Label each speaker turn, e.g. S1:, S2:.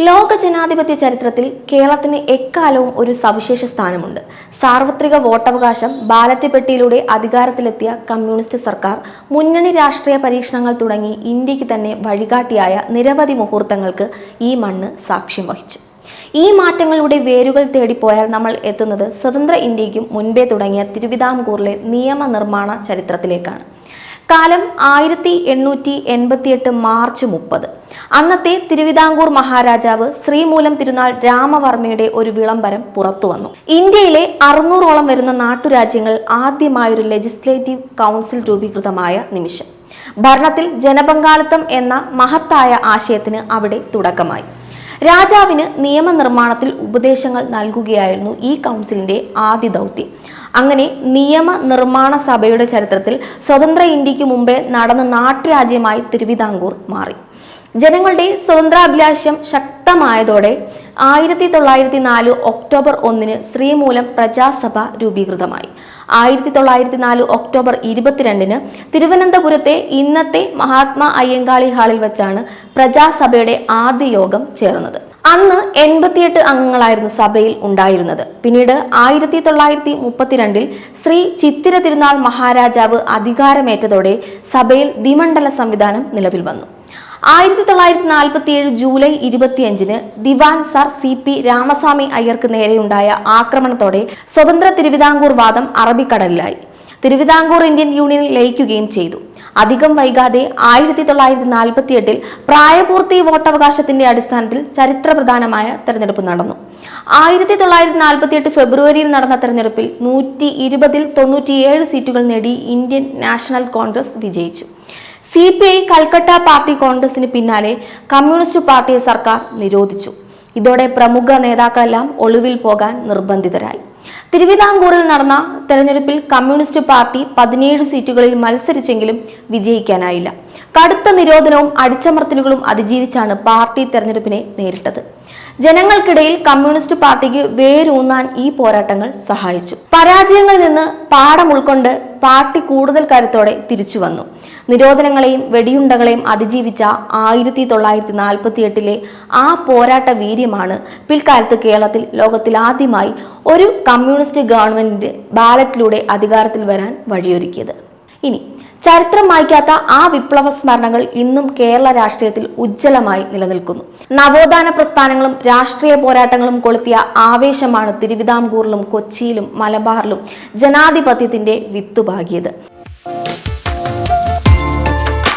S1: ലോക ജനാധിപത്യ ചരിത്രത്തിൽ കേരളത്തിന് എക്കാലവും ഒരു സവിശേഷ സ്ഥാനമുണ്ട്. സാർവത്രിക വോട്ടവകാശം, ബാലറ്റ് പെട്ടിയിലൂടെ അധികാരത്തിലെത്തിയ കമ്മ്യൂണിസ്റ്റ് സർക്കാർ, മുന്നണി രാഷ്ട്രീയ പരീക്ഷണങ്ങൾ തുടങ്ങി ഇന്ത്യക്ക് തന്നെ വഴികാട്ടിയായ നിരവധി മുഹൂർത്തങ്ങൾക്ക് ഈ മണ്ണ് സാക്ഷ്യം വഹിച്ചു. ഈ മാറ്റങ്ങളുടെ വേരുകൾ തേടിപ്പോയാൽ നമ്മൾ എത്തുന്നത് സ്വതന്ത്ര ഇന്ത്യയ്ക്കും മുൻപേ തുടങ്ങിയ തിരുവിതാംകൂറിലെ നിയമനിർമ്മാണ ചരിത്രത്തിലേക്കാണ്. കാലം 1888 മാർച്ച് 30. അന്നത്തെ തിരുവിതാംകൂർ മഹാരാജാവ് ശ്രീമൂലം തിരുനാൾ രാമവർമ്മയുടെ ഒരു വിളംബരം പുറത്തു വന്നു. ഇന്ത്യയിലെ 600ഓളം വരുന്ന നാട്ടുരാജ്യങ്ങൾ ആദ്യമായൊരു ലെജിസ്ലേറ്റീവ് കൗൺസിൽ രൂപീകൃതമായ നിമിഷം. ഭരണത്തിൽ ജനപങ്കാളിത്തം എന്ന മഹത്തായ ആശയത്തിന് അവിടെ തുടക്കമായി. രാജാവിന് നിയമനിർമ്മാണത്തിൽ ഉപദേശങ്ങൾ നൽകുകയായിരുന്നു ഈ കൗൺസിലിന്റെ ആദ്യ ദൗത്യം. അങ്ങനെ നിയമനിർമ്മാണ സഭയുടെ ചരിത്രത്തിൽ സ്വതന്ത്ര ഇന്ത്യക്ക് മുമ്പേ നടന്ന നാട്ടുരാജ്യമായി തിരുവിതാംകൂർ മാറി. ജനങ്ങളുടെ സ്വതന്ത്രാഭിലാഷം ശക്തമായതോടെ 1904 ഒക്ടോബർ 1 ശ്രീമൂലം പ്രജാസഭ രൂപീകൃതമായി. 1904 ഒക്ടോബർ 22 തിരുവനന്തപുരത്തെ ഇന്നത്തെ മഹാത്മാ അയ്യങ്കാളി ഹാളിൽ വെച്ചാണ് പ്രജാസഭയുടെ ആദ്യ യോഗം ചേർന്നത്. അന്ന് 88 അംഗങ്ങളായിരുന്നു സഭയിൽ ഉണ്ടായിരുന്നത്. പിന്നീട് 1932 ശ്രീ ചിത്തിര തിരുനാൾ മഹാരാജാവ് അധികാരമേറ്റതോടെ സഭയിൽ ദ്വിമണ്ഡല സംവിധാനം നിലവിൽ വന്നു. 1947 ജൂലൈ 25 ദിവാൻ സർ CP രാമസ്വാമി അയ്യർക്ക് നേരെയുണ്ടായ ആക്രമണത്തോടെ സ്വതന്ത്ര തിരുവിതാംകൂർ വാദം അറബിക്കടലിലായി. തിരുവിതാംകൂർ ഇന്ത്യൻ യൂണിയനിൽ ലയിക്കുകയും ചെയ്തു. അധികം വൈകാതെ 1948 പ്രായപൂർത്തി വോട്ടവകാശത്തിന്റെ അടിസ്ഥാനത്തിൽ ചരിത്രപ്രധാനമായ തെരഞ്ഞെടുപ്പ് നടന്നു. 1948 ഫെബ്രുവരിയിൽ നടന്ന തെരഞ്ഞെടുപ്പിൽ 120ൽ 97 സീറ്റുകൾ നേടി ഇന്ത്യൻ നാഷണൽ കോൺഗ്രസ് വിജയിച്ചു. CPI കൽക്കട്ട പാർട്ടി കോൺഗ്രസിന് പിന്നാലെ കമ്മ്യൂണിസ്റ്റ് പാർട്ടിയെ സർക്കാർ നിരോധിച്ചു. ഇതോടെ പ്രമുഖ നേതാക്കളെല്ലാം ഒളിവിൽ പോകാൻ നിർബന്ധിതരായി. തിരുവിതാംകൂറിൽ നടന്ന തെരഞ്ഞെടുപ്പിൽ കമ്മ്യൂണിസ്റ്റ് പാർട്ടി 17 സീറ്റുകളിൽ മത്സരിച്ചെങ്കിലും വിജയിക്കാനായില്ല. കടുത്ത നിരോധനവും അടിച്ചമർത്തലുകളും അതിജീവിച്ചാണ് പാർട്ടി തെരഞ്ഞെടുപ്പിനെ നേരിട്ടത്. ജനങ്ങൾക്കിടയിൽ കമ്മ്യൂണിസ്റ്റ് പാർട്ടിക്ക് വേരൂന്നാൻ ഈ പോരാട്ടങ്ങൾ സഹായിച്ചു. പരാജയങ്ങളിൽ നിന്ന് പാഠം ഉൾക്കൊണ്ട് പാർട്ടി കൂടുതൽ കരുത്തോടെ തിരിച്ചു വന്നു. നിരോധനങ്ങളെയും വെടിയുണ്ടകളെയും അതിജീവിച്ച 1948 ആ പോരാട്ട വീര്യമാണ് പിൽക്കാലത്ത് കേരളത്തിൽ ലോകത്തിൽ ആദ്യമായി ഒരു കമ്മ്യൂണിസ്റ്റ് ഗവൺമെന്റിന്റെ ബാലറ്റിലൂടെ അധികാരത്തിൽ വരാൻ വഴിയൊരുക്കിയത്. ഇനി ചരിത്രം മായ്ക്കാത്ത ആ വിപ്ലവ സ്മരണകൾ ഇന്നും കേരള രാഷ്ട്രീയത്തിൽ ഉജ്ജ്വലമായി നിലനിൽക്കുന്നു. നവോത്ഥാന പ്രസ്ഥാനങ്ങളും രാഷ്ട്രീയ പോരാട്ടങ്ങളും കൊളുത്തിയ ആവേശമാണ് തിരുവിതാംകൂറിലും കൊച്ചിയിലും മലബാറിലും ജനാധിപത്യത്തിന്റെ വിത്തുപാകിയത്.